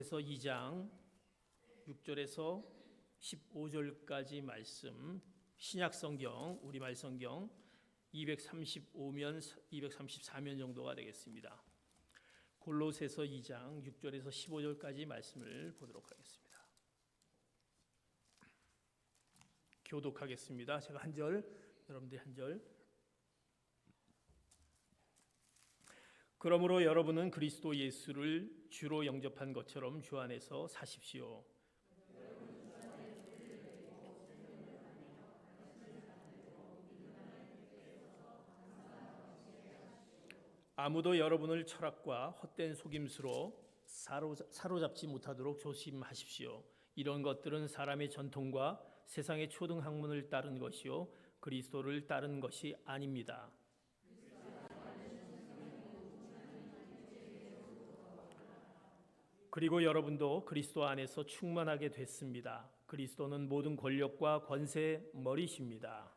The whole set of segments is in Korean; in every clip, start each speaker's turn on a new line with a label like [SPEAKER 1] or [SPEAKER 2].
[SPEAKER 1] 그래서 2장 6절에서 15절까지 말씀, 신약성경, 우리말 성경 235면 234면 정도가 되겠습니다. 골로새서 2장 6절에서 15절까지 말씀을 보도록 하겠습니다. 교독하겠습니다. 제가 한 절, 여러분들이 한 절. 그러므로 여러분은 그리스도 예수를 주로 영접한 것처럼 주 안에서 사십시오. 아무도 여러분을 철학과 헛된 속임수로 사로잡지 못하도록 조심하십시오. 이런 것들은 사람의 전통과 세상의 초등학문을 따른 것이요 그리스도를 따른 것이 아닙니다. 그리고 여러분도 그리스도 안에서 충만하게 됐습니다. 그리스도는 모든 권력과 권세의 머리십니다.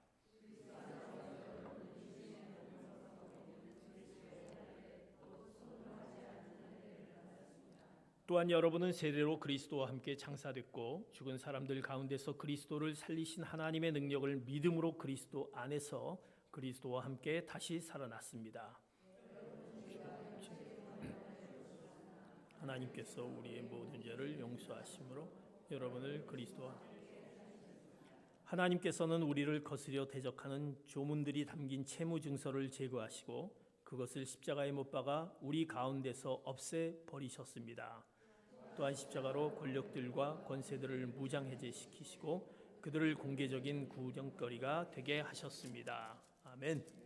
[SPEAKER 1] 또한 여러분은 세례로 그리스도와 함께 장사됐고 죽은 사람들 가운데서 그리스도를 살리신 하나님의 능력을 믿음으로 그리스도 안에서 그리스도와 함께 다시 살아났습니다. 하나님께서 우리의 모든 죄를 용서하심으로 여러분을 그리스도와 하나님께서는 우리를 거스려 대적하는 조문들이 담긴 채무 증서를 제거하시고 그것을 십자가에 못 박아 우리 가운데서 없애 버리셨습니다. 또한 십자가로 권력들과 권세들을 무장해제시키시고 그들을 공개적인 구경거리가 되게 하셨습니다. 아멘.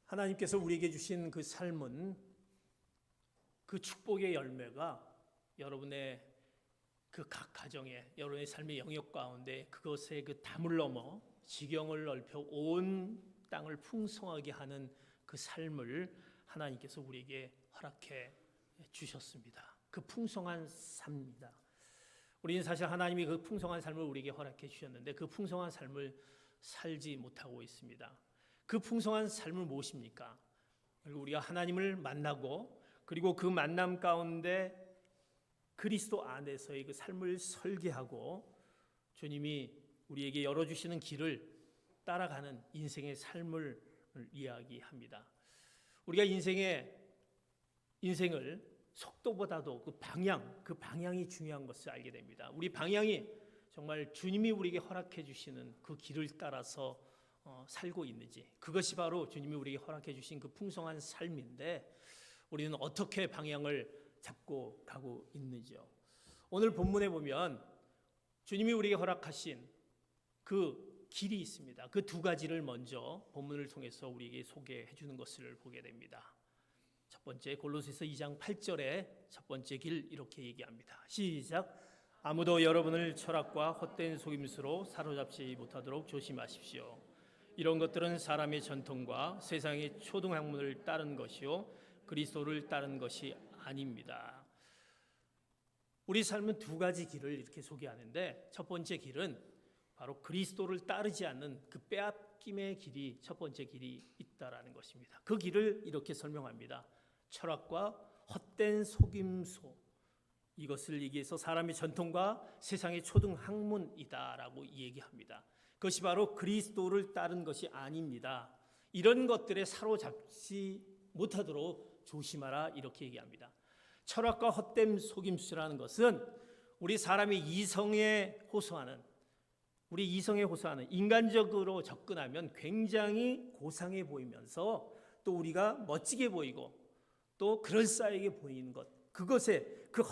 [SPEAKER 1] 하나님께서 우리에게 주신 그 삶은 그 축복의 열매가 여러분의 그 각 가정에 여러분의 삶의 영역 가운데 그것의 그 담을 넘어 지경을 넓혀 온 땅을 풍성하게 하는 그 삶을 하나님께서 우리에게 허락해 주셨습니다. 그 풍성한 삶입니다. 우리는 사실 하나님이 그 풍성한 삶을 우리에게 허락해 주셨는데 그 풍성한 삶을 살지 못하고 있습니다. 그 풍성한 삶을 무엇입니까? 우리가 하나님을 만나고 그리고 그 만남 가운데 그리스도 안에서의 그 삶을 설계하고 주님이 우리에게 열어주시는 길을 따라가는 인생의 삶을 이야기합니다. 우리가 인생을 속도보다도 그 방향이 중요한 것을 알게 됩니다. 우리 방향이 정말 주님이 우리에게 허락해 주시는 그 길을 따라서 살고 있는지, 그것이 바로 주님이 우리에게 허락해 주신 그 풍성한 삶인데 우리는 어떻게 방향을 잡고 가고 있는지요. 오늘 본문에 보면 주님이 우리에게 허락하신 그 길이 있습니다. 그 두 가지를 먼저 본문을 통해서 우리에게 소개해 주는 것을 보게 됩니다. 첫 번째, 골로새서 2장 8절에 첫 번째 길 이렇게 얘기합니다. 시작. 아무도 여러분을 철학과 헛된 속임수로 사로잡지 못하도록 조심하십시오. 이런 것들은 사람의 전통과 세상의 초등학문을 따른 것이요 그리스도를 따른 것이 아닙니다. 우리 삶은 두 가지 길을 이렇게 소개하는데 첫 번째 길은 바로 그리스도를 따르지 않는 그 빼앗김의 길이 첫 번째 길이 있다라는 것입니다. 그 길을 이렇게 설명합니다. 철학과 헛된 속임수, 이것을 얘기해서 사람의 전통과 세상의 초등학문이다라고 얘기합니다. 그것이 바로 그리스도를 따른 것이 아닙니다. 이런 것들에 사로잡지 못하도록 조심하라 이렇게 얘기합니다. 철학과 헛된 속임수라는 것은 우리 사람이 이성에 호소하는 인간적으로 접근하면 굉장히 고상해 보이면서 또 우리가 멋지게 보이고 또 그럴싸하게 보이는 것, 그것에 그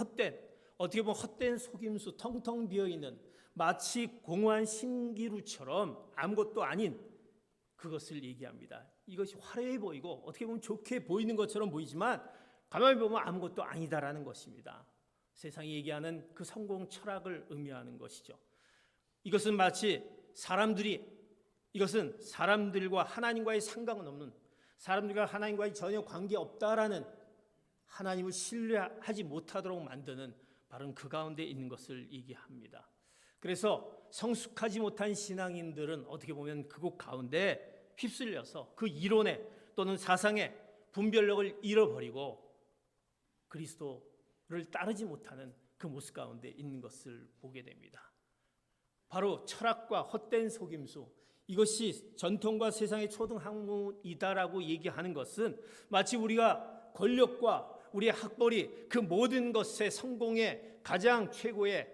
[SPEAKER 1] 어떻게 보면 헛된 속임수, 텅텅 비어있는 마치 공허한 신기루처럼 아무것도 아닌 그것을 얘기합니다. 이것이 화려해 보이고 어떻게 보면 좋게 보이는 것처럼 보이지만 가만히 보면 아무것도 아니다라는 것입니다. 세상이 얘기하는 그 성공 철학을 의미하는 것이죠. 이것은 마치 이것은 사람들과 하나님과의 상관은 없는, 사람들과 하나님과의 전혀 관계없다라는, 하나님을 신뢰하지 못하도록 만드는 바로 그 가운데 있는 것을 얘기합니다. 그래서 성숙하지 못한 신앙인들은 어떻게 보면 그곳 가운데 휩쓸려서 그 이론에 또는 사상에 분별력을 잃어버리고 그리스도를 따르지 못하는 그 모습 가운데 있는 것을 보게 됩니다. 바로 철학과 헛된 속임수, 이것이 전통과 세상의 초등학문이다라고 얘기하는 것은 마치 우리가 권력과 우리의 학벌이 그 모든 것의 성공의 가장 최고의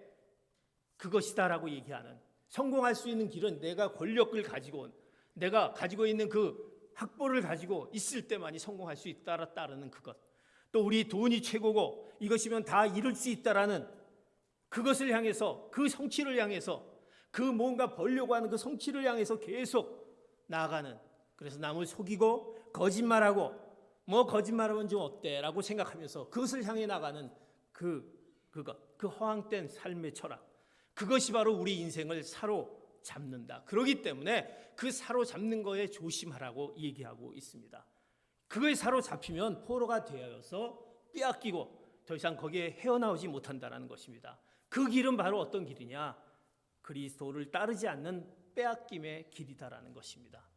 [SPEAKER 1] 그것이다라고 얘기하는, 성공할 수 있는 길은 내가 권력을 가지고 내가 가지고 있는 그 학벌을 가지고 있을 때만이 성공할 수 있다라 따르는 그것, 또 우리 돈이 최고고 이것이면 다 이룰 수 있다라는 그것을 향해서, 그 성취를 향해서, 그 뭔가 벌려고 하는 그 성취를 향해서 계속 나아가는, 그래서 남을 속이고 거짓말하고 뭐 거짓말하면 좀 어때라고 생각하면서 그것을 향해 나가는 그 허황된 삶의 철학, 그것이 바로 우리 인생을 사로잡는다. 그렇기 때문에 그 사로잡는 거에 조심하라고 얘기하고 있습니다. 그거에 사로잡히면 포로가 되어서 빼앗기고 더 이상 거기에 헤어나오지 못한다는 것입니다. 그 길은 바로 어떤 길이냐? 그리스도를 따르지 않는 빼앗김의 길이다라는 것입니다.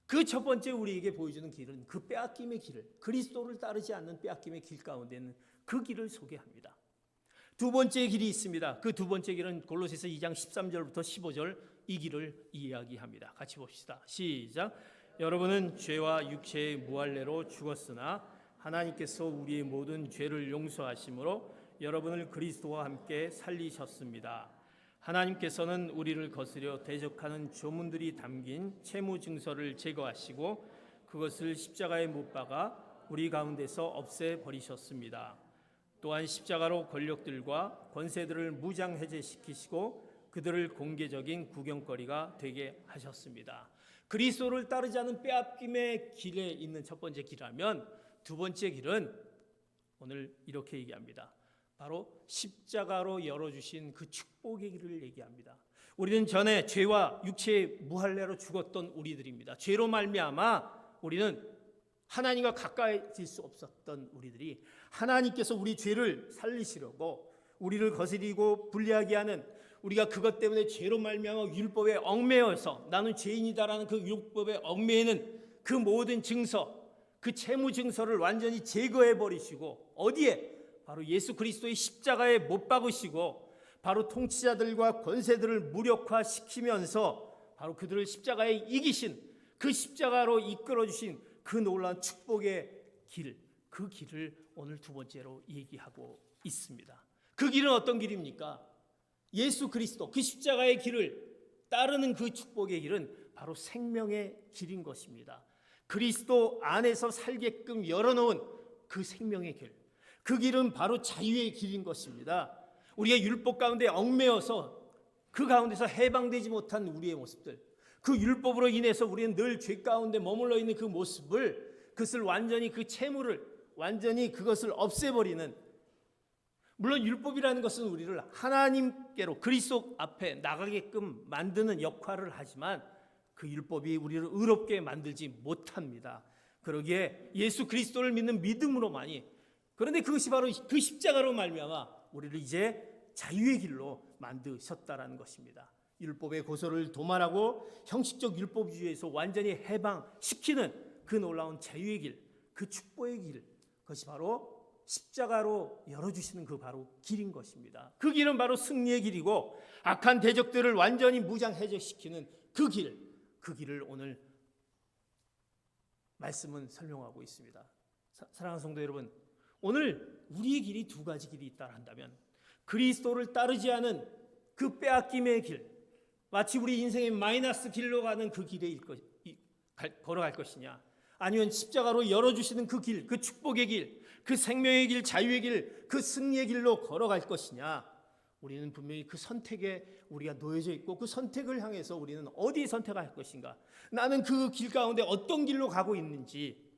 [SPEAKER 1] 그 첫 번째 우리에게 보여주는 길은 그 빼앗김의 길을, 그리스도를 따르지 않는 빼앗김의 길 가운데는 그 길을 소개합니다. 두 번째 길이 있습니다. 그 두 번째 길은 골로새서 2장 13절부터 15절, 이 길을 이야기합니다. 같이 봅시다. 시작. 여러분은 죄와 육체의 무할례로 죽었으나 하나님께서 우리의 모든 죄를 용서하심으로 여러분을 그리스도와 함께 살리셨습니다. 하나님께서는 우리를 거스려 대적하는 조문들이 담긴 채무증서를 제거하시고 그것을 십자가에 못 박아 우리 가운데서 없애버리셨습니다. 또한 십자가로 권력들과 권세들을 무장해제시키시고 그들을 공개적인 구경거리가 되게 하셨습니다. 그리스도를 따르지 않은 빼앗김의 길에 있는 첫 번째 길이라면, 두 번째 길은 오늘 이렇게 얘기합니다. 바로 십자가로 열어주신 그 축복의 길을 얘기합니다. 우리는 전에 죄와 육체의 무할례로 죽었던 우리들입니다. 죄로 말미암아 우리는 하나님과 가까이질 수 없었던 우리들이 하나님께서 우리 죄를 살리시려고 우리를 거스리고 불리하게 하는, 우리가 그것 때문에 죄로 말미암아 율법에 얽매여서 나는 죄인이다라는 그 율법에 얽매이는 그 모든 증서, 그 채무 증서를 완전히 제거해 버리시고 어디에? 바로 예수 그리스도의 십자가에 못 박으시고 바로 통치자들과 권세들을 무력화시키면서 바로 그들을 십자가에 이기신, 그 십자가로 이끌어 주신 그 놀라운 축복의 길, 그 길을 오늘 두 번째로 얘기하고 있습니다. 그 길은 어떤 길입니까? 예수 그리스도 그 십자가의 길을 따르는 그 축복의 길은 바로 생명의 길인 것입니다. 그리스도 안에서 살게끔 열어놓은 그 생명의 길, 그 길은 바로 자유의 길인 것입니다. 우리가 율법 가운데 얽매여서 그 가운데서 해방되지 못한 우리의 모습들, 그 율법으로 인해서 우리는 늘 죄 가운데 머물러 있는 그 모습을, 그것을 완전히 그 채무를 완전히 그것을 없애버리는, 물론 율법이라는 것은 우리를 하나님께로 그리스도 앞에 나가게끔 만드는 역할을 하지만 그 율법이 우리를 의롭게 만들지 못합니다. 그러기에 예수 그리스도를 믿는 믿음으로만이, 그런데 그것이 바로 그 십자가로 말미암아 우리를 이제 자유의 길로 만드셨다라는 것입니다. 율법의 고소를 도말하고 형식적 율법주의에서 완전히 해방시키는 그 놀라운 자유의 길, 그 축복의 길, 그것이 바로 십자가로 열어주시는 그 바로 길인 것입니다. 그 길은 바로 승리의 길이고 악한 대적들을 완전히 무장해제시키는 그 길, 그 길을 오늘 말씀은 설명하고 있습니다. 사랑하는 성도 여러분, 오늘 우리의 길이 두 가지 길이 있다 한다면 그리스도를 따르지 않은 그 빼앗김의 길, 마치 우리 인생의 마이너스 길로 가는 그 길에 걸어갈 것이냐, 아니면 십자가로 열어주시는 그 길, 그 축복의 길, 그 생명의 길, 자유의 길, 그 승리의 길로 걸어갈 것이냐, 우리는 분명히 그 선택에 우리가 놓여져 있고 그 선택을 향해서 우리는 어디 선택할 것인가, 나는 그 길 가운데 어떤 길로 가고 있는지,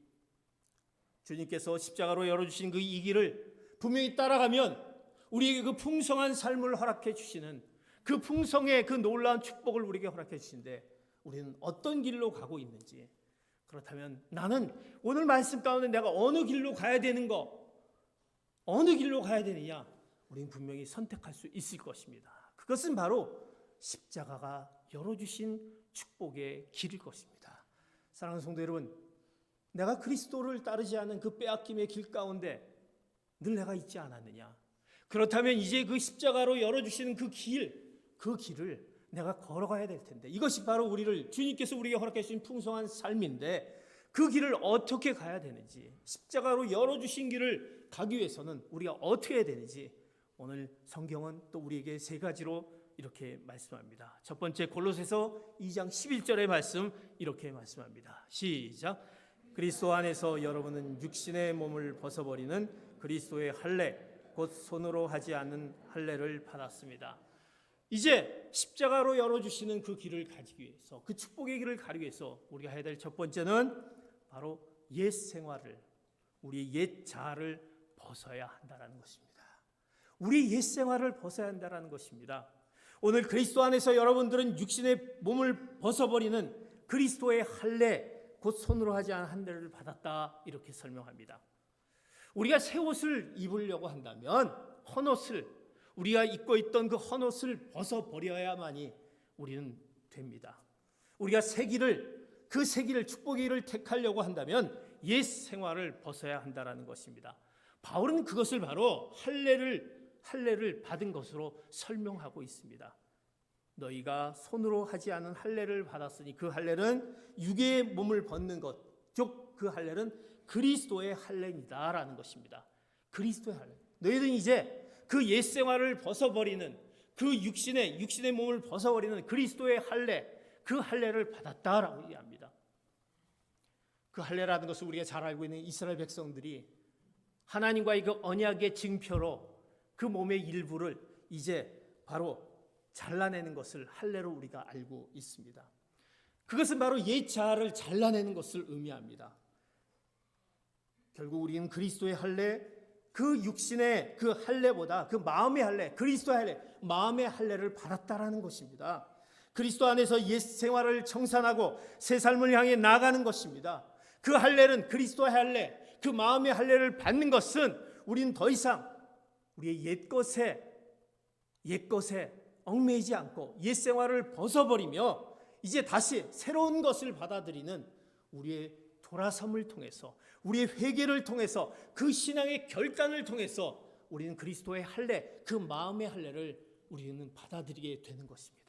[SPEAKER 1] 주님께서 십자가로 열어주신 그 이 길을 분명히 따라가면 우리에게 그 풍성한 삶을 허락해 주시는, 그 풍성의 그 놀라운 축복을 우리에게 허락해 주신데 우리는 어떤 길로 가고 있는지, 그렇다면 나는 오늘 말씀 가운데 내가 어느 길로 가야 되는 거, 어느 길로 가야 되느냐, 우리는 분명히 선택할 수 있을 것입니다. 그것은 바로 십자가가 열어주신 축복의 길일 것입니다. 사랑하는 성도 여러분, 내가 그리스도를 따르지 않은 그 빼앗김의 길 가운데 늘 내가 있지 않았느냐? 그렇다면 이제 그 십자가로 열어주시는 그 길을 내가 걸어가야 될 텐데, 이것이 바로 주님께서 우리에게 허락해 주신 풍성한 삶인데, 그 길을 어떻게 가야 되는지, 십자가로 열어주신 길을 가기 위해서는 우리가 어떻게 해야 되는지 오늘 성경은 또 우리에게 세 가지로 이렇게 말씀합니다. 첫 번째, 골로새서 2장 11절의 말씀 이렇게 말씀합니다. 시작. 그리스도 안에서 여러분은 육신의 몸을 벗어버리는 그리스도의 할례, 곧 손으로 하지 않는 할례를 받았습니다. 이제 십자가로 열어주시는 그 길을 가지기 위해서, 그 축복의 길을 가기 위해서 우리가 해야 될 첫 번째는 바로 옛 생활을, 우리의 옛 자아를 벗어야 한다는 것입니다. 우리 옛 생활을 벗어야 한다는 것입니다. 오늘 그리스도 안에서 여러분들은 육신의 몸을 벗어버리는 그리스도의 할례, 곧 손으로 하지 않은 할례를 받았다, 이렇게 설명합니다. 우리가 새 옷을 입으려고 한다면 헌옷을, 우리가 입고 있던 그 헌옷을 벗어버려야만이 우리는 됩니다. 우리가 그 새 길을, 축복의 길을 택하려고 한다면 옛 생활을 벗어야 한다는 것입니다. 바울은 그것을 바로 할례를 받은 것으로 설명하고 있습니다. 너희가 손으로 하지 않은 할례를 받았으니, 그 할례는 육의 몸을 벗는 것, 즉 그 할례는 그리스도의 할례이다라는 것입니다. 그리스도의 할례. 너희들은 이제 그 옛 생활을 벗어버리는, 그 육신의 몸을 벗어버리는 그리스도의 할례, 그 할례를 받았다라고 얘기합니다. 그 할례라는 것을 우리가 잘 알고 있는 이스라엘 백성들이 하나님과의 그 언약의 증표로 그 몸의 일부를 이제 바로 잘라내는 것을 할례로 우리가 알고 있습니다. 그것은 바로 옛 자아를 잘라내는 것을 의미합니다. 결국 우리는 그리스도의 할례, 그 육신의 그 할례보다 그 마음의 할례, 그리스도의 할례, 마음의 할례를 받았다라는 것입니다. 그리스도 안에서 옛 생활을 청산하고 새 삶을 향해 나아가는 것입니다. 그 할례는, 그리스도의 할례, 그 마음의 할례를 받는 것은 우리는 더 이상 우리의 옛것에 얽매이지 않고 옛 생활을 벗어버리며 이제 다시 새로운 것을 받아들이는 우리의 돌아섬을 통해서, 우리의 회개를 통해서, 그 신앙의 결단을 통해서 우리는 그리스도의 할례, 그 마음의 할례를 우리는 받아들이게 되는 것입니다.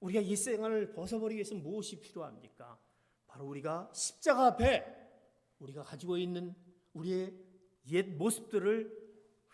[SPEAKER 1] 우리가 옛 생활을 벗어버리기 위해서 무엇이 필요합니까? 바로 우리가 십자가 앞에 우리가 가지고 있는 우리의 옛 모습들을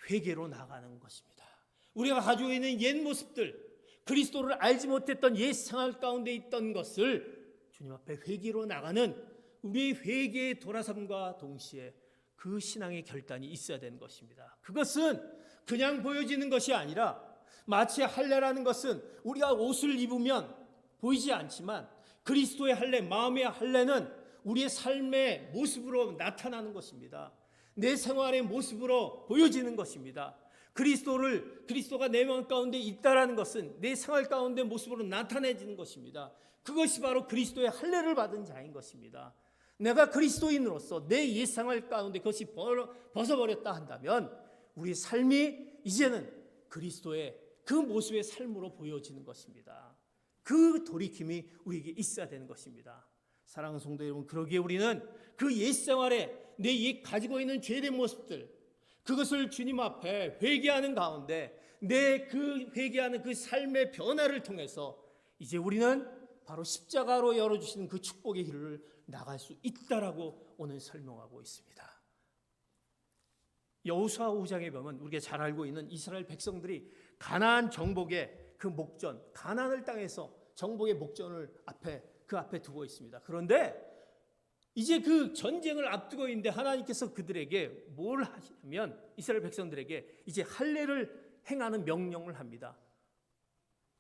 [SPEAKER 1] 회개로 나가는 것입니다. 우리가 가지고 있는 옛 모습들, 그리스도를 알지 못했던 옛 생활 가운데 있던 것을 주님 앞에 회개로 나가는 우리의 회개의 돌아섬과 동시에 그 신앙의 결단이 있어야 되는 것입니다. 그것은 그냥 보여지는 것이 아니라, 마치 할례라는 것은 우리가 옷을 입으면 보이지 않지만 그리스도의 할례, 마음의 할례는 우리의 삶의 모습으로 나타나는 것입니다. 내 생활의 모습으로 보여지는 것입니다. 그리스도가 내 마음 가운데 있다라는 것은 내 생활 가운데 모습으로 나타내지는 것입니다. 그것이 바로 그리스도의 할례를 받은 자인 것입니다. 내가 그리스도인으로서 내 옛 생활 가운데 그것이 벗어버렸다 한다면 우리 삶이 이제는 그리스도의 그 모습의 삶으로 보여지는 것입니다. 그 돌이킴이 우리에게 있어야 되는 것입니다. 사랑하는 성도 여러분, 그러기에 우리는 그 옛 생활에 내 옛 가지고 있는 죄된 모습들, 그것을 주님 앞에 회개하는 가운데 내 그 회개하는 그 삶의 변화를 통해서 이제 우리는 바로 십자가로 열어주시는 그 축복의 길을 나갈 수 있다라고 오늘 설명하고 있습니다. 여호수아 5장에 보면 우리가 잘 알고 있는 이스라엘 백성들이 가나안 정복의 그 목전, 가나안을 땅에서 정복의 목전을 그 앞에 두고 있습니다. 그런데 이제 그 전쟁을 앞두고 있는데 하나님께서 그들에게 뭘 하시냐면 이스라엘 백성들에게 이제 할례를 행하는 명령을 합니다.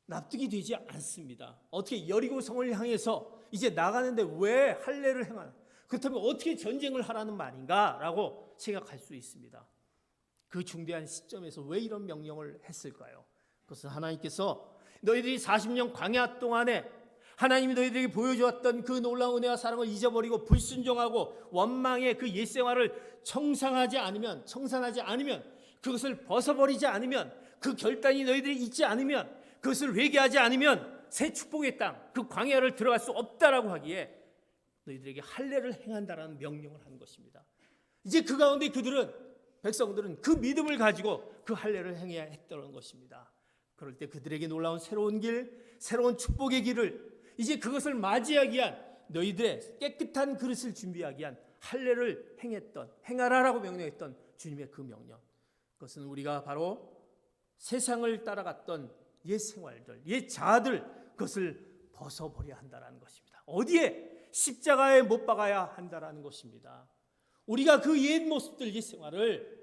[SPEAKER 1] 납득이 되지 않습니다. 어떻게 여리고 성을 향해서 이제 나가는데 왜 할례를 행하나? 그렇다면 어떻게 전쟁을 하라는 말인가라고 생각할 수 있습니다. 그 중대한 시점에서 왜 이런 명령을 했을까요? 그것은 하나님께서 너희들이 40년 광야 동안에 하나님이 너희들에게 보여주었던 그 놀라운 은혜와 사랑을 잊어버리고 불순종하고 원망의 그 옛생활을 청산하지 않으면, 그것을 벗어버리지 않으면, 그 결단이 너희들이 있지 않으면, 그것을 회개하지 않으면 새 축복의 땅, 그 광야를 들어갈 수 없다라고 하기에 너희들에게 할례를 행한다라는 명령을 한 것입니다. 이제 그 가운데 백성들은 그 믿음을 가지고 그 할례를 행해야 했던 것입니다. 그럴 때 그들에게 놀라운 새로운 길, 새로운 축복의 길을, 이제 그것을 맞이하기 위한, 너희들의 깨끗한 그릇을 준비하기 위한 할례를 행하라라고 명령했던 주님의 그 명령, 그것은 우리가 바로 세상을 따라갔던 옛 생활들, 옛 자아들, 그것을 벗어버려야 한다는 것입니다. 어디에? 십자가에 못 박아야 한다는 것입니다. 우리가 그 옛 모습들, 옛 생활을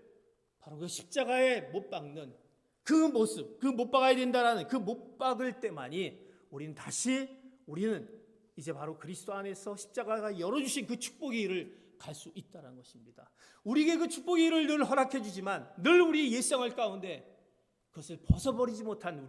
[SPEAKER 1] 바로 그 십자가에 못 박는 그 모습, 그 못 박아야 된다라는 그 못 박을 때만이 우리는 이제 바로 그리스도 안에서 십자가가 열어주신 그 축복의 길을 갈 수 있다는 것입니다. 우리에게 그 축복의 길을 늘 허락해 주지만 늘 우리 옛생활 가운데 그것을 벗어버리지 못한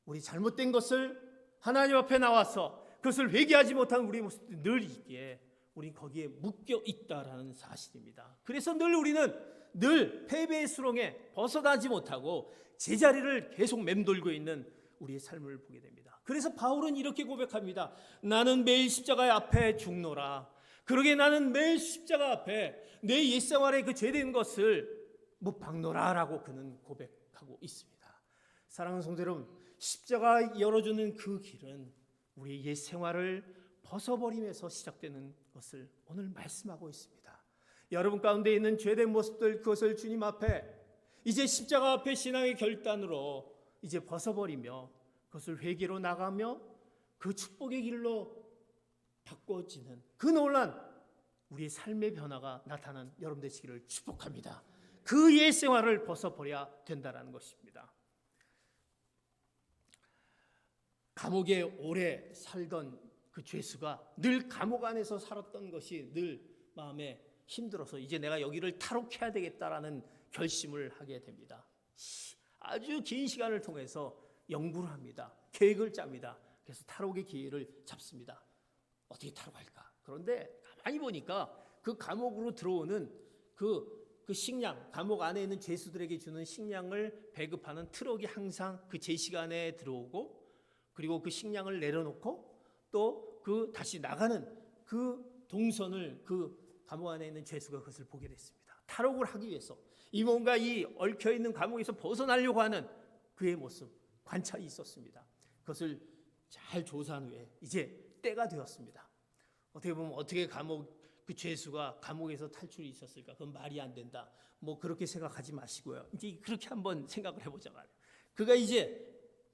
[SPEAKER 1] 우리 잘못된 것을 하나님 앞에 나와서 그것을 회개하지 못한 우리의 모습들이 늘 있기에 우리는 거기에 묶여 있다라는 사실입니다. 그래서 우리는 패배의 수렁에 벗어나지 못하고 제자리를 계속 맴돌고 있는 우리의 삶을 보게 됩니다. 그래서 바울은 이렇게 고백합니다. 나는 매일 십자가 앞에 죽노라. 그러게 나는 매일 십자가 앞에 내 옛생활의 그 죄된 것을 못 박노라라고 그는 고백하고 있습니다. 사랑하는 성도 여러분, 십자가 열어주는 그 길은 우리의 옛생활을 벗어버림에서 시작되는 것을 오늘 말씀하고 있습니다. 여러분 가운데 있는 죄된 모습들, 그것을 주님 앞에 이제 십자가 앞에 신앙의 결단으로 이제 벗어버리며 그것을 회개로 나가며 그 축복의 길로 바꿔지는 그 놀란 우리의 삶의 변화가 나타나는 여러분 되시기를 축복합니다. 그 옛 생활을 벗어버려야 된다는 것입니다. 감옥에 오래 살던 그 죄수가 늘 감옥 안에서 살았던 것이 늘 마음에 힘들어서 이제 내가 여기를 탈옥해야 되겠다라는 결심을 하게 됩니다. 아주 긴 시간을 통해서 연구를 합니다. 계획을 짭니다. 그래서 탈옥의 기회를 잡습니다. 어떻게 탈옥할까? 그런데 가만히 보니까 그 감옥으로 들어오는 그 식량, 감옥 안에 있는 죄수들에게 주는 식량을 배급하는 트럭이 항상 그 제 시간에 들어오고, 그리고 그 식량을 내려놓고 또 그 다시 나가는 그 동선을 그 감옥 안에 있는 죄수가 그것을 보게 됐습니다. 탈옥을 하기 위해서 뭔가 이 얽혀있는 감옥에서 벗어나려고 하는 그의 모습, 관찰이 있었습니다. 그것을 잘 조사한 후에 이제 때가 되었습니다. 어떻게 보면 어떻게 그 죄수가 감옥에서 탈출이 있었을까? 그건 말이 안 된다. 그렇게 생각하지 마시고요. 이제 그렇게 한번 생각을 해보자고. 그가 이제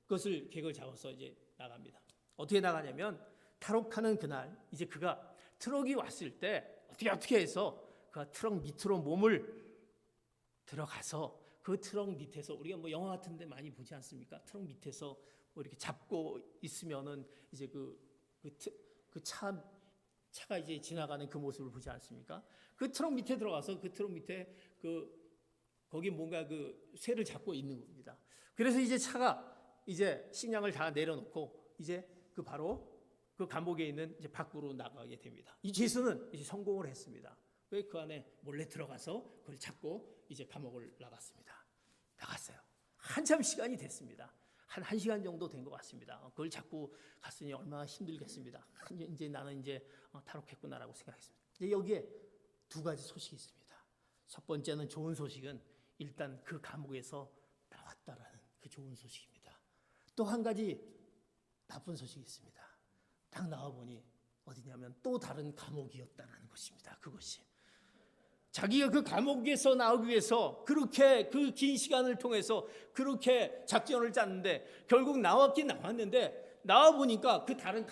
[SPEAKER 1] 그것을 계획을 잡아서 이제 나갑니다. 어떻게 나가냐면 탈옥하는 그날 이제 그가 트럭이 왔을 때 어떻게 해서 그가 트럭 밑으로 몸을 들어가서 그 트럭 밑에서 우리가 영화 같은데 많이 보지 않습니까? 트럭 밑에서 이렇게 잡고 있으면은 이제 차가 이제 지나가는 그 모습을 보지 않습니까? 그 트럭 밑에 들어가서 그 트럭 밑에 거기 뭔가 그 쇠를 잡고 있는 겁니다. 그래서 이제 차가 이제 식량을 다 내려놓고 이제 바로 그 감옥에 있는 이제 밖으로 나가게 됩니다. 이 죄수는 이제 성공을 했습니다. 왜 그 안에 몰래 들어가서 그걸 잡고 이제 감옥을 나갔어요. 한참 시간이 됐습니다. 한 1시간 정도 된 것 같습니다. 그걸 잡고 갔으니 얼마나 힘들겠습니다. 이제 나는 이제 탈옥했구나라고 생각했습니다. 이제 여기에 두 가지 소식이 있습니다. 첫 번째는 좋은 소식은 일단 그 감옥에서 나왔다라는 그 좋은 소식입니다. 또 한 가지 나쁜 소식이 있습니다. 딱 나와보니 어디냐면 또 다른 감옥이었다는 것입니다. 그것이 자기가 그 감옥에서 나오기 위해서 그렇게 그 긴 시간을 통해서 그렇게 작전을 짰는데 결국 나왔는데 나와보니까 그 다른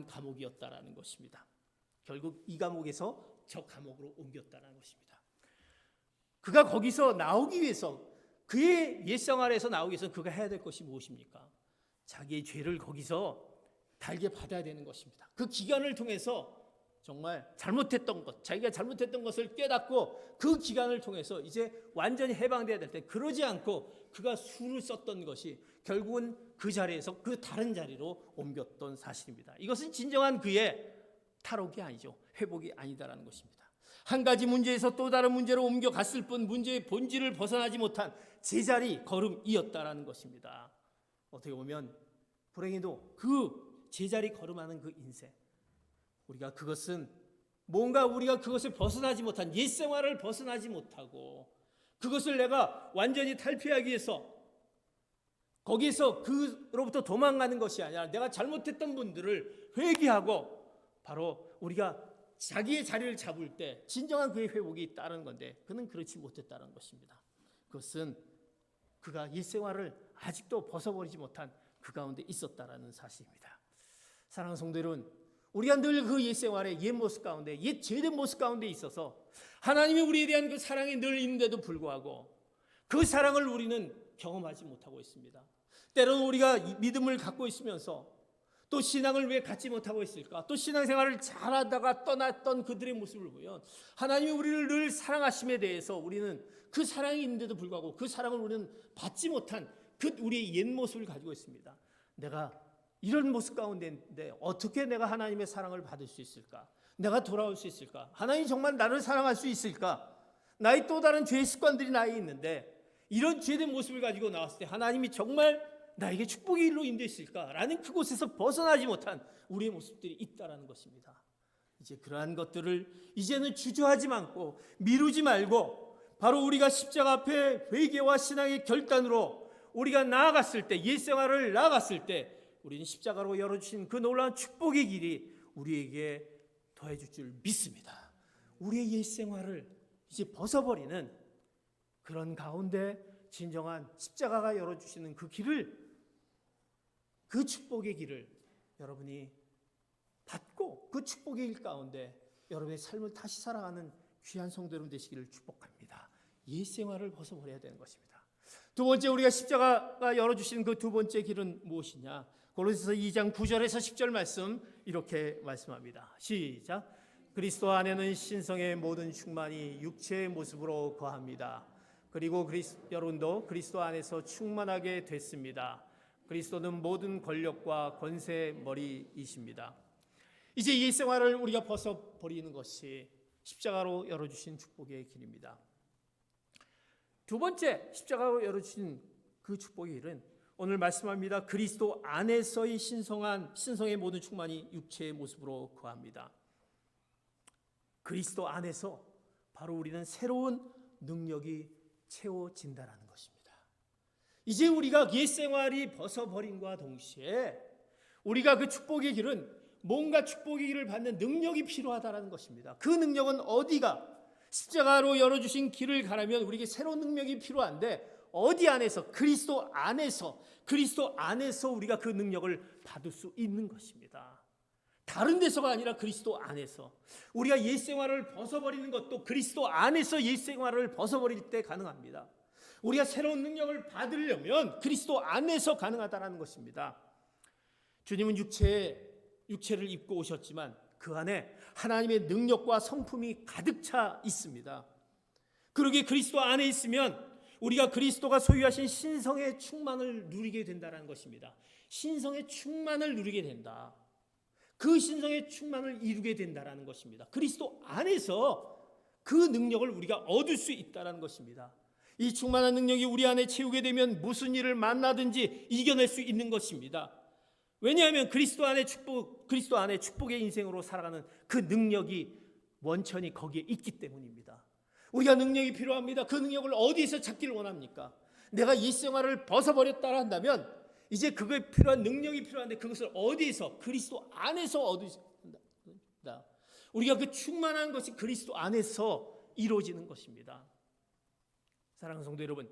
[SPEAKER 1] 감옥이었다라는 것입니다. 결국 이 감옥에서 저 감옥으로 옮겼다는 것입니다. 그가 거기서 나오기 위해서 그의 옛생활에서 나오기 위해서 그가 해야 될 것이 무엇입니까? 자기의 죄를 거기서 달게 받아야 되는 것입니다. 그 기간을 통해서 정말 자기가 잘못했던 것을 깨닫고 그 기간을 통해서 이제 완전히 해방돼야 될 때 그러지 않고 그가 수를 썼던 것이 결국은 그 자리에서 그 다른 자리로 옮겼던 사실입니다. 이것은 진정한 그의 탈옥이 아니죠. 회복이 아니다라는 것입니다. 한 가지 문제에서 또 다른 문제로 옮겨갔을 뿐 문제의 본질을 벗어나지 못한 제자리 걸음이었다라는 것입니다. 어떻게 보면 불행히도 그 제자리 걸음하는 그 인생, 우리가 그것은 뭔가 우리가 그것을 벗어나지 못한 옛 생활을 벗어나지 못하고 그것을 내가 완전히 탈피하기 위해서 거기에서 그로부터 도망가는 것이 아니라 내가 잘못했던 분들을 회개하고 바로 우리가 자기의 자리를 잡을 때 진정한 그의 회복이 따르는 건데 그는 그렇지 못했다는 것입니다. 그것은 그가 옛 생활을 아직도 벗어버리지 못한 그 가운데 있었다라는 사실입니다. 사랑하는 성도 여러분, 우리가 늘 그 옛 생활의 옛 모습 가운데 옛 죄된 모습 가운데 있어서 하나님이 우리에 대한 그 사랑이 늘 있는데도 불구하고 그 사랑을 우리는 경험하지 못하고 있습니다. 때로는 우리가 믿음을 갖고 있으면서 또 신앙을 왜 갖지 못하고 있을까? 또 신앙생활을 잘하다가 떠났던 그들의 모습을 보면 하나님이 우리를 늘 사랑하심에 대해서 우리는 그 사랑이 있는데도 불구하고 그 사랑을 우리는 받지 못한 그 우리의 옛 모습을 가지고 있습니다. 내가 이런 모습 가운데인데 어떻게 내가 하나님의 사랑을 받을 수 있을까? 내가 돌아올 수 있을까? 하나님이 정말 나를 사랑할 수 있을까? 나의 또 다른 죄의 습관들이 나에 있는데 이런 죄된 모습을 가지고 나왔을 때 하나님이 정말 나에게 축복의 일로 인도했을까라는 그곳에서 벗어나지 못한 우리의 모습들이 있다라는 것입니다. 이제 그러한 것들을 이제는 주저하지 않고 미루지 말고 바로 우리가 십자가 앞에 회개와 신앙의 결단으로 우리가 나아갔을 때 옛 생활을 나아갔을 때 우리는 십자가로 열어주신 그 놀라운 축복의 길이 우리에게 더해줄 줄 믿습니다. 우리의 옛 생활을 이제 벗어버리는 그런 가운데 진정한 십자가가 열어주시는 그 길을 그 축복의 길을 여러분이 받고 그 축복의 길 가운데 여러분의 삶을 다시 살아가는 귀한 성도 여러분 되시기를 축복합니다. 옛 생활을 벗어버려야 되는 것입니다. 두 번째 우리가 십자가가 열어주시는 그 두 번째 길은 무엇이냐? 고린도서 2장 9절에서 10절 말씀 이렇게 말씀합니다. 시작. 그리스도 안에는 신성의 모든 충만이 육체의 모습으로 거합니다. 그리고 여러분도 그리스도 안에서 충만하게 됐습니다. 그리스도는 모든 권력과 권세의 머리이십니다. 이제 옛 생활을 우리가 벗어버리는 것이 십자가로 열어주신 축복의 길입니다. 두 번째 십자가로 열어주신 그 축복의 길은 오늘 말씀합니다. 그리스도 안에서의 신성의 모든 충만이 육체의 모습으로 거합니다. 그리스도 안에서 바로 우리는 새로운 능력이 채워진다라는 것입니다. 이제 우리가 옛 생활이 벗어버림과 동시에 우리가 그 축복의 길은 뭔가 축복의 길을 받는 능력이 필요하다는 것입니다. 그 능력은 어디가? 십자가로 열어주신 길을 가려면 우리에게 새로운 능력이 필요한데 어디 안에서? 그리스도 안에서 우리가 그 능력을 받을 수 있는 것입니다. 다른 데서가 아니라 그리스도 안에서. 우리가 옛 생활을 벗어버리는 것도 그리스도 안에서 옛 생활을 벗어버릴 때 가능합니다. 우리가 새로운 능력을 받으려면 그리스도 안에서 가능하다는 것입니다. 주님은 육체를 입고 오셨지만 그 안에 하나님의 능력과 성품이 가득 차 있습니다. 그러기에 그리스도 안에 있으면 우리가 그리스도가 소유하신 신성의 충만을 누리게 된다는 것입니다. 신성의 충만을 누리게 된다. 그 신성의 충만을 이루게 된다는 것입니다. 그리스도 안에서 그 능력을 우리가 얻을 수 있다는 것입니다. 이 충만한 능력이 우리 안에 채우게 되면 무슨 일을 만나든지 이겨낼 수 있는 것입니다. 왜냐하면 그리스도 안에 축복의 인생으로 살아가는 그 능력이 원천이 거기에 있기 때문입니다. 우리가 능력이 필요합니다. 그 능력을 어디서 찾기를 원합니까? 내가 옛 생활을 벗어버렸다 한다면 이제 그거에 필요한 능력이 필요한데 그것을 어디서? 그리스도 안에서 얻을 수 있다. 우리가 그 충만한 것이 그리스도 안에서 이루어지는 것입니다. 사랑하는 성도 여러분,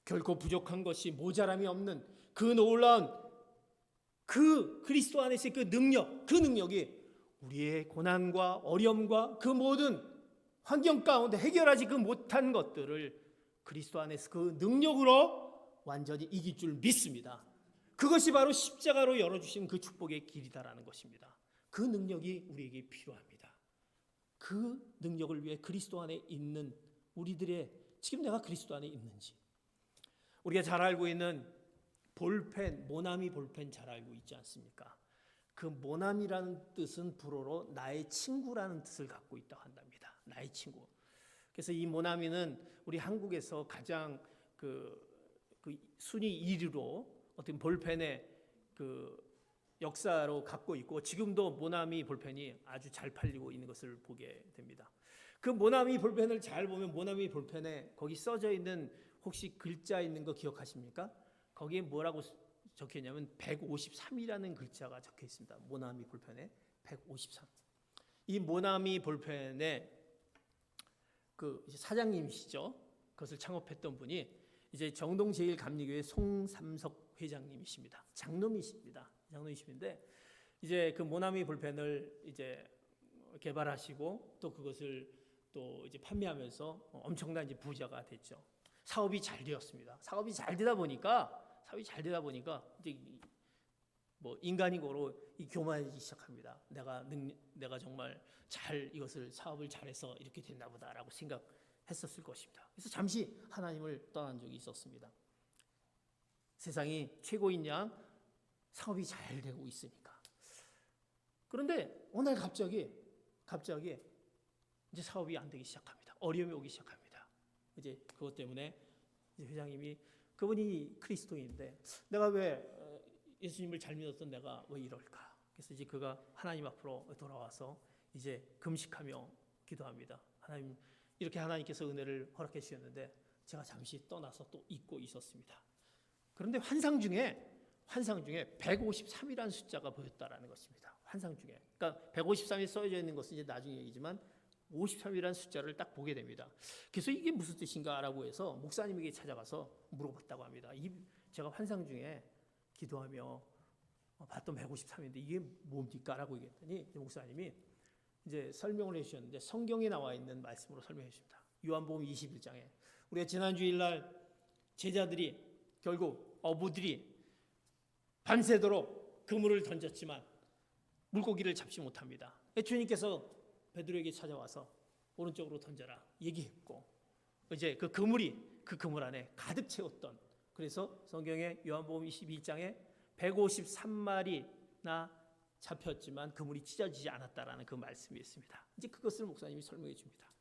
[SPEAKER 1] 결코 부족한 것이 모자람이 없는 그 놀라운 그 그리스도 안에서의 그 능력이 우리의 고난과 어려움과 그 모든 환경 가운데 해결하지 못한 것들을 그리스도 안에서 그 능력으로 완전히 이길 줄 믿습니다. 그것이 바로 십자가로 열어주신 그 축복의 길이다라는 것입니다. 그 능력이 우리에게 필요합니다. 그 능력을 위해 그리스도 안에 있는 우리들의 지금 내가 그리스도 안에 있는지 우리가 잘 알고 있는 모나미 볼펜 잘 알고 있지 않습니까? 그 모나미라는 뜻은 불어로 나의 친구라는 뜻을 갖고 있다고 한답니다. 나의 친구. 그래서 이 모나미는 우리 한국에서 가장 그 순위 1위로 어떤 볼펜의 그 역사로 갖고 있고 지금도 모나미 볼펜이 아주 잘 팔리고 있는 것을 보게 됩니다. 그 모나미 볼펜을 잘 보면 모나미 볼펜에 거기 써져 있는 혹시 글자 있는 거 기억하십니까? 거기에 뭐라고 적혀 있냐면 153이라는 글자가 적혀 있습니다. 모나미 볼펜에 153. 이 모나미 볼펜의 그 사장님이시죠. 그것을 창업했던 분이 이제 정동제일감리교회 송삼석 회장님이십니다. 장로님이십니다. 장로님이신데 이제 그 모나미 볼펜을 이제 개발하시고 또 그것을 또 이제 판매하면서 엄청난 이제 부자가 됐죠. 사업이 잘 되었습니다. 사업이 잘 되다 보니까 이제 뭐 인간이고로 이 교만해지기 시작합니다. 내가 정말 잘 이것을 사업을 잘해서 이렇게 됐나 보다라고 생각했었을 것입니다. 그래서 잠시 하나님을 떠난 적이 있었습니다. 세상이 최고인 양 사업이 잘 되고 있으니까. 그런데 어느 날 갑자기 이제 사업이 안 되기 시작합니다. 어려움이 오기 시작합니다. 이제 그것 때문에 이제 회장님이 그분이 그리스도인인데 내가 왜 예수님을 잘 믿었던 내가 왜 이럴까? 그래서 이제 그가 하나님 앞으로 돌아와서 이제 금식하며 기도합니다. 하나님, 이렇게 하나님께서 은혜를 허락해 주셨는데 제가 잠시 떠나서 또 잊고 있었습니다. 그런데 환상 중에 153이라는 숫자가 보였다라는 것입니다. 환상 중에. 그러니까 153이 써져 있는 것은 이제 나중에 얘기지만 53이라는 숫자를 딱 보게 됩니다. 그래서 이게 무슨 뜻인가라고 해서 목사님에게 찾아가서 물어봤다고 합니다. 제가 환상 중에 기도하며 봤던 153인데 이게 뭡니까? 라고 얘기했더니 목사님이 이제 설명을 해주셨는데 성경에 나와 있는 말씀으로 설명해 주십니다. 요한복음 21장에 우리가 지난 주일날 제자들이 결국 어부들이 밤새도록 그물을 던졌지만 물고기를 잡지 못합니다. 주님께서 베드로에게 찾아와서 오른쪽으로 던져라 얘기했고 이제 그 그물 안에 가득 채웠던, 그래서 성경에 요한복음 22장에 153마리나 잡혔지만 그물이 찢어지지 않았다라는 그 말씀이 있습니다. 이제 그것을 목사님이 설명해 줍니다.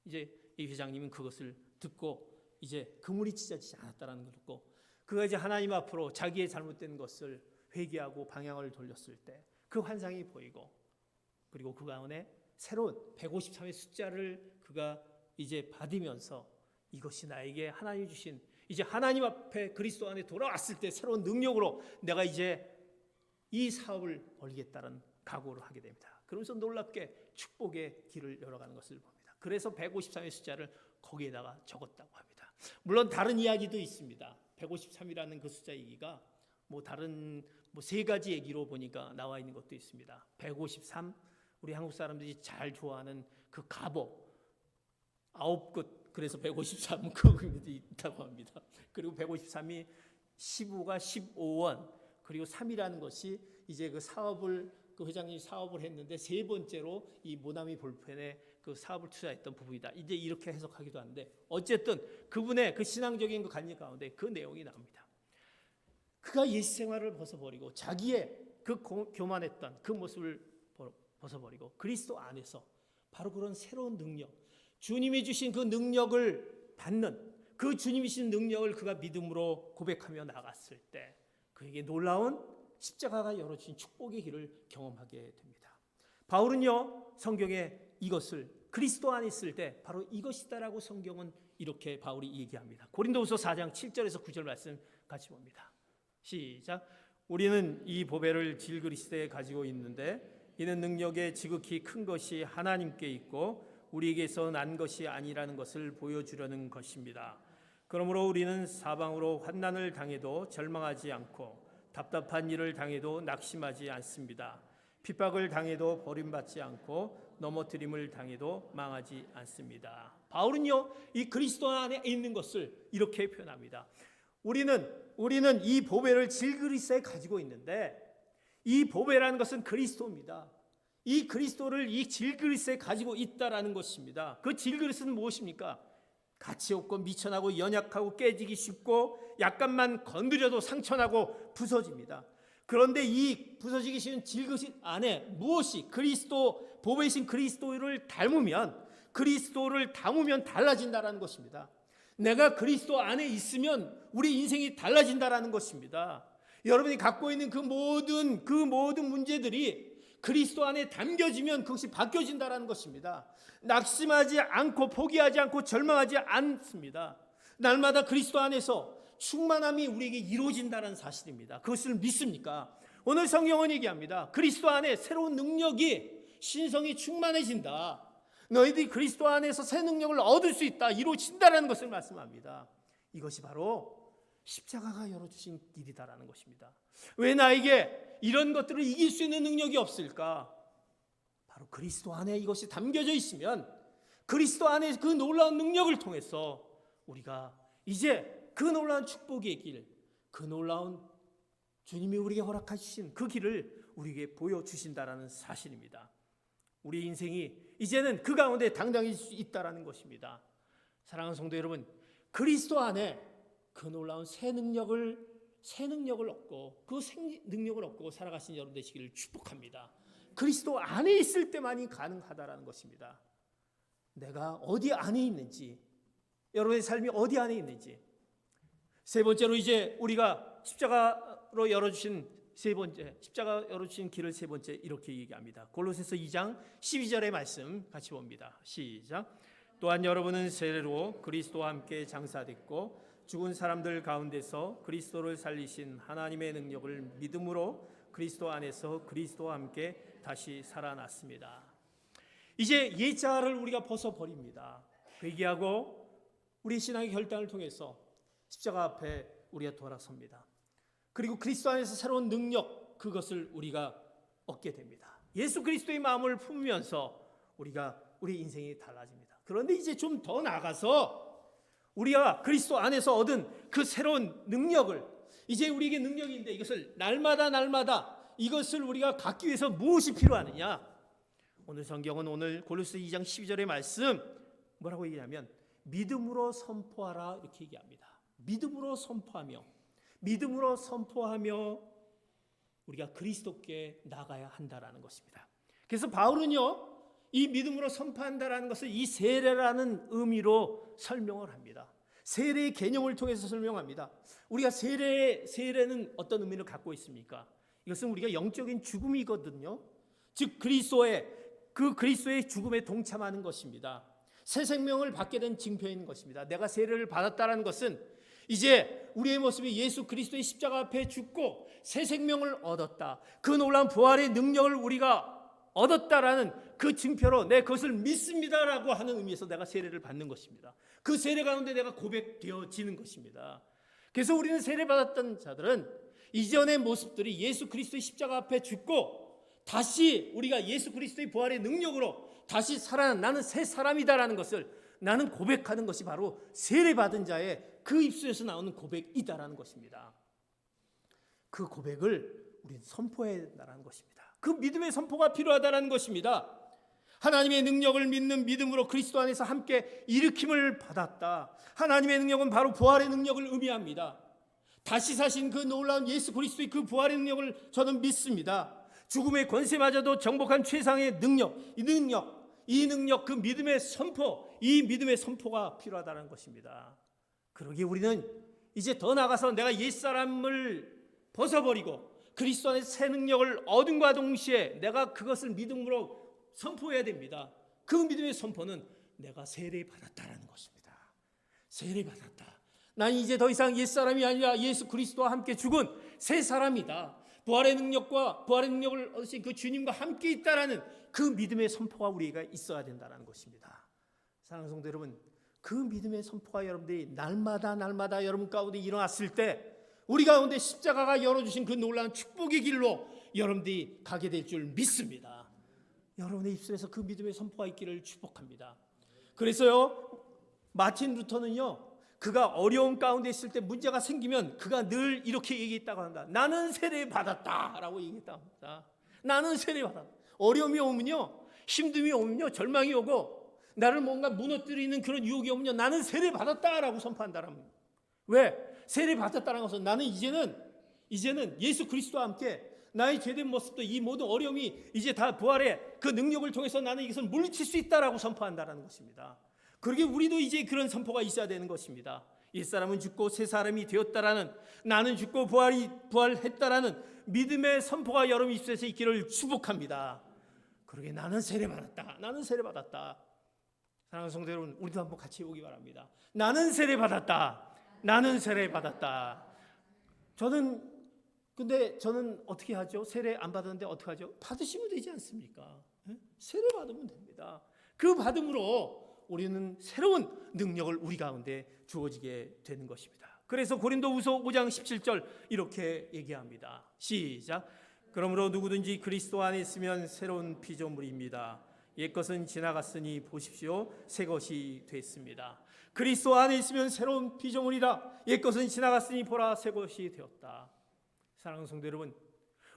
[SPEAKER 1] 이제 이 회장님은 그것을 듣고 이제 그물이 찢어지지 않았다라는 걸 듣고 그가 이제 하나님 앞으로 자기의 잘못된 것을 회개하고 방향을 돌렸을 때 그 환상이 보이고 그리고 그 가운데 새로운 153의 숫자를 그가 이제 받으면서 이것이 나에게 하나님이 주신 이제 하나님 앞에 그리스도 안에 돌아왔을 때 새로운 능력으로 내가 이제 이 사업을 벌이겠다는 각오를 하게 됩니다. 그러면서 놀랍게 축복의 길을 열어가는 것을 봅니다. 그래서 153의 숫자를 거기에다가 적었다고 합니다. 물론 다른 이야기도 있습니다. 153이라는 그 숫자 얘기가 뭐 다른 세 가지 얘기로 보니까 나와 있는 것도 있습니다. 153, 우리 한국 사람들이 잘 좋아하는 그 갑옷 9끝, 그래서 153 그것도 있다고 합니다. 그리고 153이 15가 15원, 그리고 3이라는 것이 이제 그 사업을 그 회장님이 사업을 했는데 세 번째로 이 모나미 볼펜에 그 사업을 투자했던 부분이다. 이제 이렇게 해석하기도 하는데 어쨌든 그분의 그 신앙적인 그 관념 가운데 그 내용이 나옵니다. 그가 옛 생활을 벗어버리고 자기의 그 교만했던 그 모습을 벗어버리고 그리스도 안에서 바로 그런 새로운 능력, 주님이 주신 그 능력을 받는 그 주님이 주신 능력을 그가 믿음으로 고백하며 나갔을 때 그에게 놀라운 십자가가 열어주신 축복의 길을 경험하게 됩니다. 바울은요 성경에 이것을 그리스도 안에 있을 때 바로 이것이다라고 성경은 이렇게 바울이 얘기합니다. 고린도후서 4장 7절에서 9절 말씀 같이 봅니다. 시작. 우리는 이 보배를 질 그리스도에 가지고 있는데 이는 능력의 지극히 큰 것이 하나님께 있고 우리에게서 난 것이 아니라는 것을 보여주려는 것입니다. 그러므로 우리는 사방으로 환난을 당해도 절망하지 않고 답답한 일을 당해도 낙심하지 않습니다. 핍박을 당해도 버림받지 않고 넘어뜨림을 당해도 망하지 않습니다. 바울은요 이 그리스도 안에 있는 것을 이렇게 표현합니다. 우리는 이 보배를 질 그리스도에 가지고 있는데 이 보배라는 것은 그리스도입니다. 이 그리스도를 이 질 그리스도에 가지고 있다라는 것입니다. 그 질 그리스도는 무엇입니까? 가치 없고 미천하고 연약하고 깨지기 쉽고 약간만 건드려도 상처나고 부서집니다. 그런데 이 부서지기 쉬운 질 그리스도 안에 무엇이 그리스도 보배이신 그리스도를 닮으면 그리스도를 담으면 달라진다라는 것입니다. 내가 그리스도 안에 있으면 우리 인생이 달라진다라는 것입니다. 여러분이 갖고 있는 그 모든 문제들이 그리스도 안에 담겨지면 그것이 바뀌어진다는 것입니다. 낙심하지 않고 포기하지 않고 절망하지 않습니다. 날마다 그리스도 안에서 충만함이 우리에게 이루어진다는 사실입니다. 그것을 믿습니까? 오늘 성경은 얘기합니다. 그리스도 안에 새로운 능력이, 신성이 충만해진다. 너희들이 그리스도 안에서 새 능력을 얻을 수 있다, 이루어진다는 것을 말씀합니다. 이것이 바로 십자가가 열어주신 길이다라는 것입니다. 왜 나에게 이런 것들을 이길 수 있는 능력이 없을까? 바로 그리스도 안에 이것이 담겨져 있으면 그리스도 안에 그 놀라운 능력을 통해서 우리가 이제 그 놀라운 축복의 길, 그 놀라운 주님이 우리에게 허락하신 그 길을 우리에게 보여주신다라는 사실입니다. 우리 인생이 이제는 그 가운데 당당해질 수 있다라는 것입니다. 사랑하는 성도 여러분, 그리스도 안에 그 놀라운 새 능력을 얻고 그 능력을 얻고 살아가신 여러분 되시기를 축복합니다. 그리스도 안에 있을 때만이 가능하다라는 것입니다. 내가 어디 안에 있는지, 여러분의 삶이 어디 안에 있는지. 세 번째로 이제 우리가 십자가로 열어주신 십자가 열어주신 길을 세 번째 이렇게 얘기합니다. 골로새서 2장 12절의 말씀 같이 봅니다. 시작. 또한 여러분은 세례로 그리스도와 함께 장사됐고 죽은 사람들 가운데서 그리스도를 살리신 하나님의 능력을 믿음으로 그리스도 안에서 그리스도와 함께 다시 살아났습니다. 이제 옛자를 우리가 벗어버립니다. 회개하고 우리 신앙의 결단을 통해서 십자가 앞에 우리가 돌아섭니다. 그리고 그리스도 안에서 새로운 능력, 그것을 우리가 얻게 됩니다. 예수 그리스도의 마음을 품으면서 우리 인생이 달라집니다. 그런데 이제 좀 더 나아가서 우리가 그리스도 안에서 얻은 그 새로운 능력을, 이제 우리에게 능력인데 이것을 날마다 이것을 우리가 갖기 위해서 무엇이 필요하느냐? 오늘 성경은 오늘 골로새 2장 12절의 말씀 뭐라고 얘기하면 믿음으로 선포하라 이렇게 얘기합니다. 믿음으로 선포하며 우리가 그리스도께 나가야 한다라는 것입니다. 그래서 바울은요, 이 믿음으로 선포한다라는 것을 이 세례라는 의미로 설명을 합니다. 세례의 개념을 통해서 설명합니다. 우리가 세례는 어떤 의미를 갖고 있습니까? 이것은 우리가 영적인 죽음이거든요. 즉 그리스도의 죽음에 동참하는 것입니다. 새 생명을 받게 된 징표인 것입니다. 내가 세례를 받았다는 것은 이제 우리의 모습이 예수 그리스도의 십자가 앞에 죽고 새 생명을 얻었다, 그 놀라운 부활의 능력을 우리가 얻었다라는 그 징표로 내 그것을 믿습니다라고 하는 의미에서 내가 세례를 받는 것입니다. 그 세례 가운데 내가 고백되어지는 것입니다. 그래서 우리는 세례 받았던 자들은 이전의 모습들이 예수 그리스도의 십자가 앞에 죽고 다시 우리가 예수 그리스도의 부활의 능력으로 다시 살아난 나는 새 사람이다라는 것을 나는 고백하는 것이 바로 세례 받은 자의 그 입술에서 나오는 고백이다라는 것입니다. 그 고백을 우리는 선포해야 한다는 것입니다. 그 믿음의 선포가 필요하다는 것입니다. 하나님의 능력을 믿는 믿음으로 그리스도 안에서 함께 일으킴을 받았다. 하나님의 능력은 바로 부활의 능력을 의미합니다. 다시 사신 그 놀라운 예수 그리스도의 그 부활의 능력을 저는 믿습니다. 죽음의 권세마저도 정복한 최상의 능력, 이 능력, 그 믿음의 선포, 이 믿음의 선포가 필요하다는 것입니다. 그러기에 우리는 이제 더 나아가서 내가 옛사람을 벗어버리고 그리스도 안에 새 능력을 얻음과 동시에 내가 그것을 믿음으로 선포해야 됩니다. 그 믿음의 선포는 내가 세례받았다라는 것입니다. 세례받았다. 난 이제 더 이상 옛사람이 아니라 예수 그리스도와 함께 죽은 새 사람이다. 부활의 능력을 얻으신 그 주님과 함께 있다라는 그 믿음의 선포가 우리가 있어야 된다는 것입니다. 사랑하는 성도 여러분, 그 믿음의 선포가 여러분들이 날마다 여러분 가운데 일어났을 때 우리 가운데 십자가가 열어주신 그 놀라운 축복의 길로 여러분들이 가게 될 줄 믿습니다. 여러분의 입술에서 그 믿음의 선포가 있기를 축복합니다. 그래서요, 마틴 루터는요, 그가 어려움 가운데 있을 때 문제가 생기면 그가 늘 이렇게 얘기했다고 한다. 나는 세례 받았다라고 얘기했다고 합니다. 나는 세례 받았다. 어려움이 오면요, 힘듦이 오면요, 절망이 오고 나를 뭔가 무너뜨리는 그런 유혹이 오면요, 나는 세례 받았다라고 선포한다라는 거예요. 왜? 세례 받았다는 것은 나는 이제는 예수 그리스도와 함께 나의 죄된 모습도 이 모든 어려움이 이제 다 부활의 그 능력을 통해서 나는 이것을 물리칠 수 있다라고 선포한다는 것입니다. 그러게 우리도 이제 그런 선포가 있어야 되는 것입니다. 옛사람은 죽고 새 사람이 되었다라는, 나는 죽고 부활했다라는 믿음의 선포가 여러분 입술에서 있기를 축복합니다. 그러게 나는 세례받았다. 나는 세례받았다. 사랑하는 성도 여러분, 우리도 한번 같이 해보기 바랍니다. 나는 세례받았다. 나는 세례받았다. 근데 저는 어떻게 하죠? 세례 안 받았는데 어떻게 하죠? 받으시면 되지 않습니까? 세례 받으면 됩니다. 그 받음으로 우리는 새로운 능력을 우리 가운데 주어지게 되는 것입니다. 그래서 고린도후서 5장 17절 이렇게 얘기합니다. 시작. 그러므로 누구든지 그리스도 안에 있으면 새로운 피조물입니다. 옛것은 지나갔으니 보십시오, 새 것이 됐습니다. 그리스도 안에 있으면 새로운 피조물이라. 옛것은 지나갔으니 보라, 새 것이 되었다. 사랑하는 성도 여러분,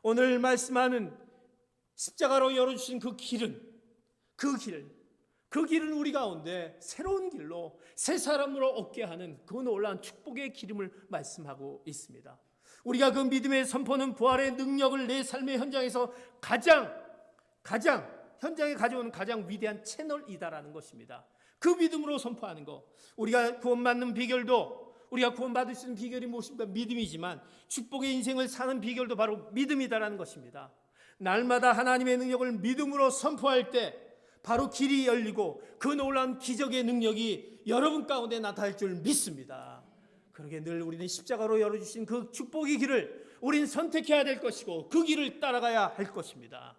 [SPEAKER 1] 오늘 말씀하는 십자가로 열어주신 그 길은 우리 가운데 새로운 길로 새 사람으로 얻게 하는 그 놀라운 축복의 기름을 말씀하고 있습니다. 우리가 그 믿음의 선포는 부활의 능력을 내 삶의 현장에서 가장 현장에 가져오는 가장 위대한 채널이다라는 것입니다. 그 믿음으로 선포하는 것. 우리가 구원받는 비결도, 우리가 구원받을 수 있는 비결이 무엇입니까? 믿음이지만 축복의 인생을 사는 비결도 바로 믿음이다라는 것입니다. 날마다 하나님의 능력을 믿음으로 선포할 때 바로 길이 열리고 그 놀라운 기적의 능력이 여러분 가운데 나타날 줄 믿습니다. 그러게 늘 우리는 십자가로 열어주신 그 축복의 길을 우리는 선택해야 될 것이고 그 길을 따라가야 할 것입니다.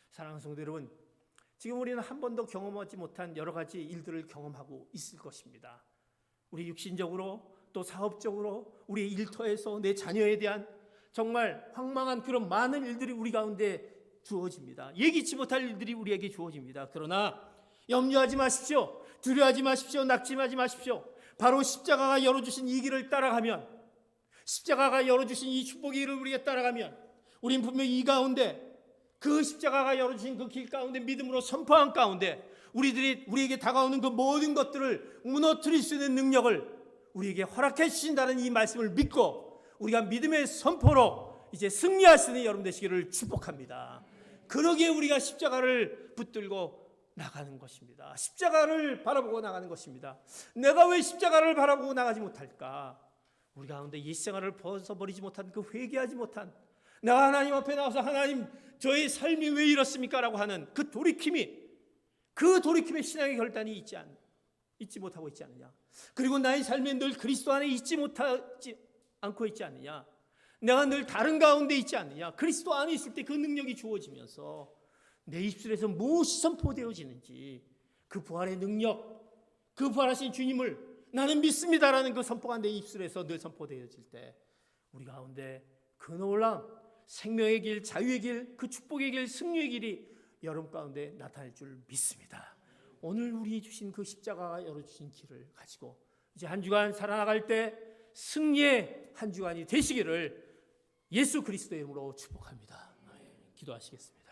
[SPEAKER 1] 사랑하는 성도 여러분, 지금 우리는 한 번도 경험하지 못한 여러 가지 일들을 경험하고 있을 것입니다. 우리 육신적으로 또 사업적으로 우리의 일터에서 내 자녀에 대한 정말 황망한 그런 많은 일들이 우리 가운데 주어집니다. 예기치 못할 일들이 우리에게 주어집니다. 그러나 염려하지 마십시오. 두려워하지 마십시오. 낙심하지 마십시오. 바로 십자가가 열어주신 이 길을 따라가면, 십자가가 열어주신 이 축복의 길을 우리가 따라가면 우린 분명히 이 가운데 그 십자가가 열어주신 그 길 가운데 믿음으로 선포한 가운데 우리에게 다가오는 그 모든 것들을 무너뜨릴 수 있는 능력을 우리에게 허락해 주신다는 이 말씀을 믿고 우리가 믿음의 선포로 이제 승리할 수 있는 여러분 되시기를 축복합니다. 그러기에 우리가 십자가를 붙들고 나가는 것입니다. 십자가를 바라보고 나가는 것입니다. 내가 왜 십자가를 바라보고 나가지 못할까? 우리 가운데 옛생활을 벗어버리지 못한, 그 회개하지 못한, 내가 하나님 앞에 나와서 하나님 저의 삶이 왜 이렇습니까? 라고 하는 그 돌이킴의 신앙의 결단이 잊지 못하고 있지 않느냐. 그리고 나의 삶에 늘 그리스도 안에 있지 않고 있지 않느냐. 내가 늘 다른 가운데 있지 않느냐. 그리스도 안에 있을 때 그 능력이 주어지면서 내 입술에서 무엇이 선포되어지는지, 그 부활의 능력, 그 부활하신 주님을 나는 믿습니다라는 그 선포가 내 입술에서 늘 선포되어질 때 우리 가운데 그 놀라운 생명의 길, 자유의 길, 그 축복의 길, 승리의 길이 여러분 가운데 나타날 줄 믿습니다. 오늘 우리 주신 그 십자가가 열어주신 길을 가지고 이제 한 주간 살아나갈 때 승리의 한 주간이 되시기를 예수 그리스도의 이름으로 축복합니다. 기도하시겠습니다.